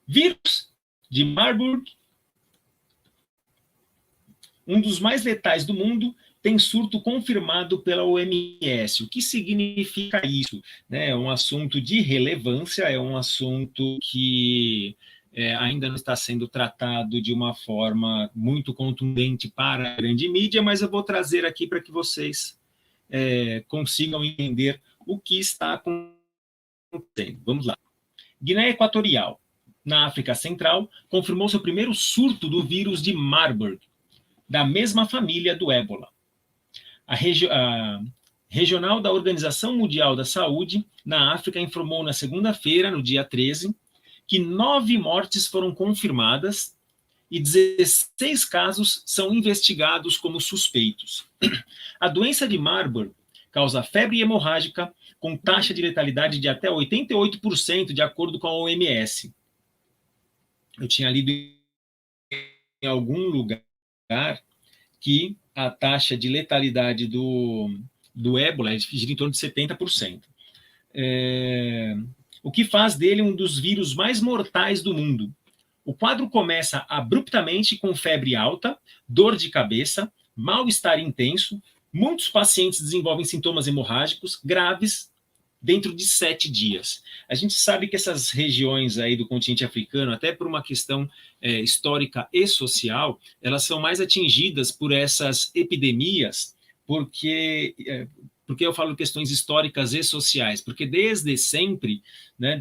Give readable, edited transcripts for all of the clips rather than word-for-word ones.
Vírus de Marburg, um dos mais letais do mundo, tem surto confirmado pela OMS. O que significa isso? É um assunto de relevância, é um assunto que ainda não está sendo tratado de uma forma muito contundente para a grande mídia, mas eu vou trazer aqui para que vocês consigam entender o que está acontecendo. Vamos lá. Guiné Equatorial, na África Central, confirmou seu primeiro surto do vírus de Marburg, da mesma família do ébola. A regional da Organização Mundial da Saúde, na África, informou na segunda-feira, no dia 13, que 9 mortes foram confirmadas e 16 casos são investigados como suspeitos. A doença de Marburg causa febre hemorrágica com taxa de letalidade de até 88%, de acordo com a OMS. Eu tinha lido em algum lugar que a taxa de letalidade do ébola gira em torno de 70%. O que faz dele um dos vírus mais mortais do mundo. O quadro começa abruptamente com febre alta, dor de cabeça, mal-estar intenso. Muitos pacientes desenvolvem sintomas hemorrágicos graves dentro de 7 dias. A gente sabe que essas regiões aí do continente africano, até por uma questão histórica e social, elas são mais atingidas por essas epidemias, porque eu falo questões históricas e sociais, porque desde sempre, né,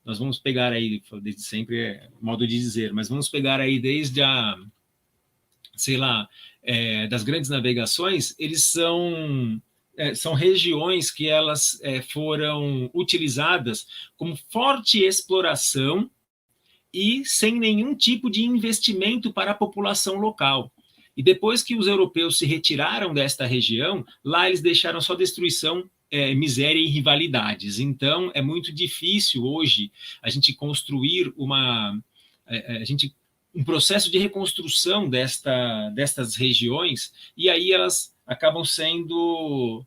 nós vamos pegar aí, desde sempre é modo de dizer, mas vamos pegar aí desde das grandes navegações, eles são regiões que elas foram utilizadas como forte exploração e sem nenhum tipo de investimento para a população local. E depois que os europeus se retiraram desta região, lá eles deixaram só destruição, miséria e rivalidades. Então, é muito difícil hoje a gente construir um processo de reconstrução destas regiões, e aí elas acabam sendo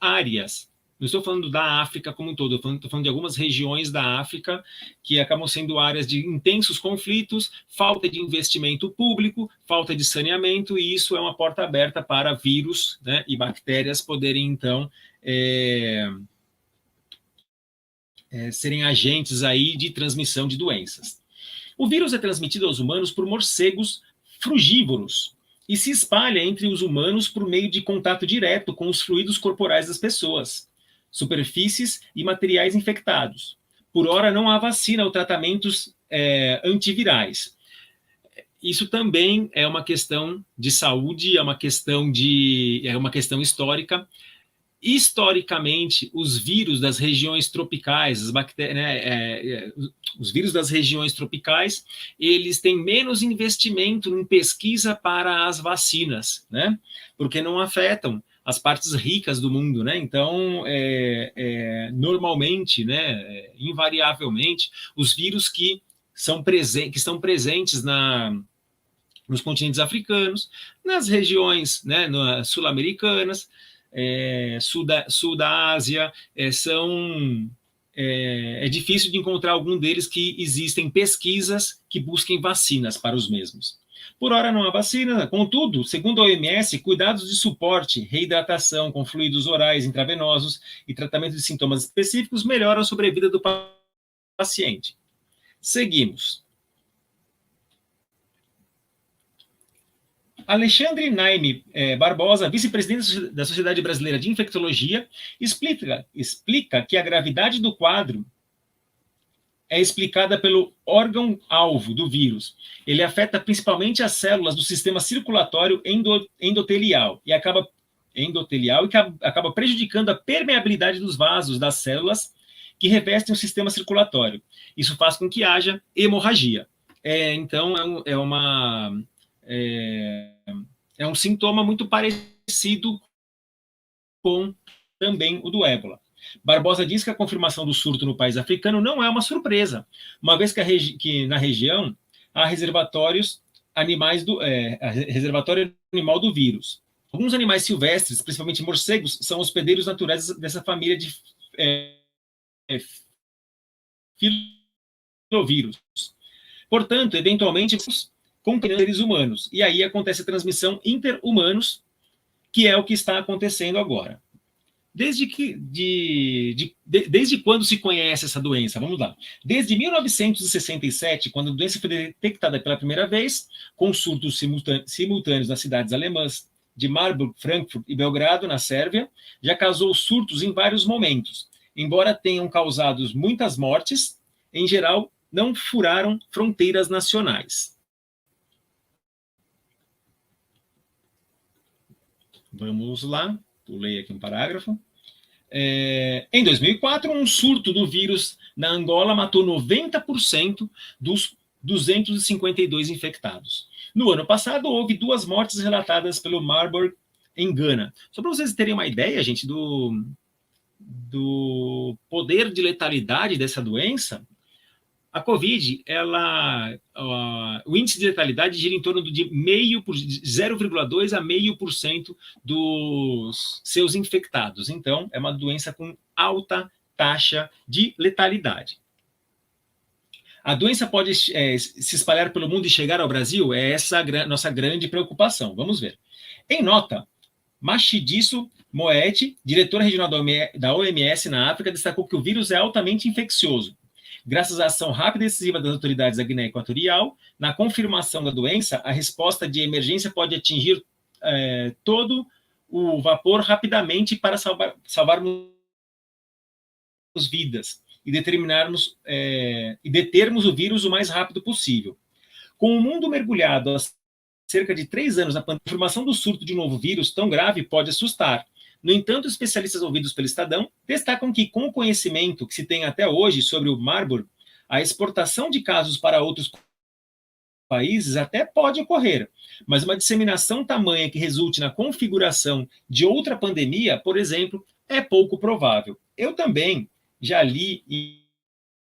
áreas. Não estou falando da África como um todo, estou falando de algumas regiões da África que acabam sendo áreas de intensos conflitos, falta de investimento público, falta de saneamento, e isso é uma porta aberta para vírus, né, e bactérias poderem, então, serem agentes aí de transmissão de doenças. O vírus é transmitido aos humanos por morcegos frugívoros e se espalha entre os humanos por meio de contato direto com os fluidos corporais das pessoas, superfícies e materiais infectados. Por ora, não há vacina ou tratamentos antivirais. Isso também é uma questão de saúde, é uma questão histórica. Historicamente, os vírus das regiões tropicais, as bactérias, os vírus das regiões tropicais, eles têm menos investimento em pesquisa para as vacinas, né? Porque não afetam as partes ricas do mundo, né? Então, normalmente, né, invariavelmente, os vírus que estão presentes nos continentes africanos, nas regiões, né, sul-americanas, sul da Ásia, é difícil de encontrar algum deles que existem pesquisas que busquem vacinas para os mesmos. Por ora não há vacina, contudo, segundo a OMS, cuidados de suporte, reidratação com fluidos orais intravenosos e tratamento de sintomas específicos melhoram a sobrevida do paciente. Seguimos. Alexandre Naime Barbosa, vice-presidente da Sociedade Brasileira de Infectologia, explica que a gravidade do quadro é explicada pelo órgão-alvo do vírus. Ele afeta principalmente as células do sistema circulatório endotelial e acaba prejudicando a permeabilidade dos vasos das células que revestem o sistema circulatório. Isso faz com que haja hemorragia. Então, é um sintoma muito parecido com também o do ébola. Barbosa diz que a confirmação do surto no país africano não é uma surpresa, uma vez que na região há reservatórios reservatório animal do vírus. Alguns animais silvestres, principalmente morcegos, são hospedeiros naturais dessa família de do vírus. Portanto, eventualmente, com seres humanos. E aí acontece a transmissão interhumanos, que é o que está acontecendo agora. Desde quando se conhece essa doença? Vamos lá. Desde 1967, quando a doença foi detectada pela primeira vez, com surtos simultâneos nas cidades alemãs de Marburg, Frankfurt e Belgrado, na Sérvia, já causou surtos em vários momentos. Embora tenham causado muitas mortes, em geral, não furaram fronteiras nacionais. Vamos lá, pulei aqui um parágrafo. Em 2004, um surto do vírus na Angola matou 90% dos 252 infectados. No ano passado, houve 2 mortes relatadas pelo Marburg, em Gana. Só para vocês terem uma ideia, gente, do poder de letalidade dessa doença, a Covid, o índice de letalidade gira em torno de 0,2% a 0,5% dos seus infectados. Então, é uma doença com alta taxa de letalidade. A doença pode se espalhar pelo mundo e chegar ao Brasil? É essa a nossa grande preocupação. Vamos ver. Em nota, Matshidiso Moeti, diretor regional da OMS na África, destacou que o vírus é altamente infeccioso. Graças à ação rápida e decisiva das autoridades da Guiné Equatorial, na confirmação da doença, a resposta de emergência pode atingir todo o vapor rapidamente para salvarmos vidas e determos o vírus o mais rápido possível. Com o mundo mergulhado há cerca de 3 anos, a confirmação do surto de um novo vírus tão grave pode assustar. No entanto, especialistas ouvidos pelo Estadão destacam que, com o conhecimento que se tem até hoje sobre o Marburg, a exportação de casos para outros países até pode ocorrer, mas uma disseminação tamanha que resulte na configuração de outra pandemia, por exemplo, é pouco provável. Eu também já li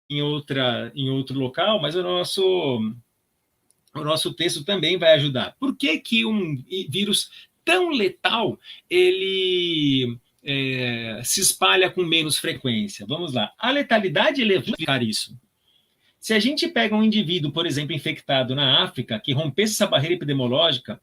em outro local, mas o nosso texto também vai ajudar. Por que um vírus tão letal, ele se espalha com menos frequência? Vamos lá. A letalidade eleva isso. Se a gente pega um indivíduo, por exemplo, infectado na África, que rompesse essa barreira epidemiológica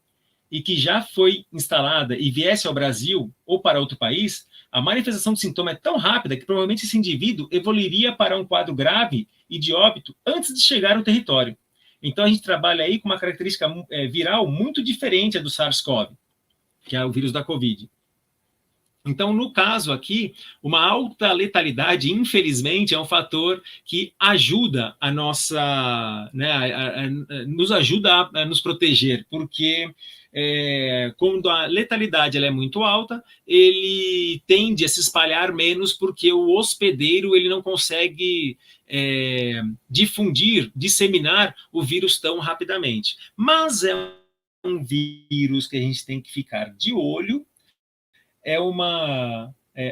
e que já foi instalada e viesse ao Brasil ou para outro país, a manifestação do sintoma é tão rápida que provavelmente esse indivíduo evoluiria para um quadro grave e de óbito antes de chegar ao território. Então, a gente trabalha aí com uma característica viral muito diferente do SARS-CoV, que é o vírus da Covid. Então, no caso aqui, uma alta letalidade, infelizmente, é um fator que ajuda a nossa, nos ajuda a nos proteger, porque quando a letalidade ela é muito alta, ele tende a se espalhar menos, porque o hospedeiro ele não consegue disseminar o vírus tão rapidamente. Mas é um vírus que a gente tem que ficar de olho.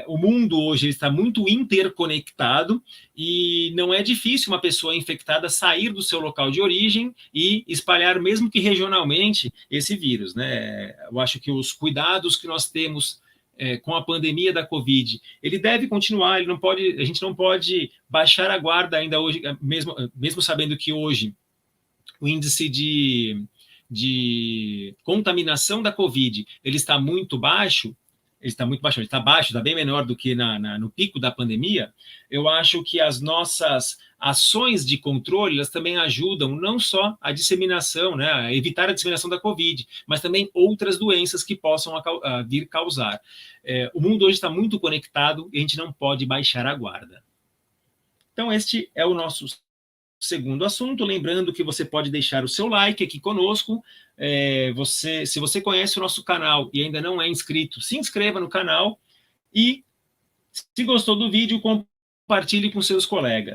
O mundo hoje está muito interconectado e não é difícil uma pessoa infectada sair do seu local de origem e espalhar, mesmo que regionalmente, esse vírus, né? Eu acho que os cuidados que nós temos com a pandemia da Covid, ele deve continuar, a gente não pode baixar a guarda ainda hoje, mesmo sabendo que hoje o índice de contaminação da Covid ele está muito baixo. Ele está baixo, está bem menor do que no pico da pandemia. Eu acho que as nossas ações de controle, elas também ajudam não só a disseminação, né, a evitar a disseminação da Covid, mas também outras doenças que possam vir causar. O mundo hoje está muito conectado e a gente não pode baixar a guarda. Então, este é o nosso segundo assunto, lembrando que você pode deixar o seu like aqui conosco. Se você conhece o nosso canal e ainda não é inscrito, se inscreva no canal e, se gostou do vídeo, compartilhe com seus colegas.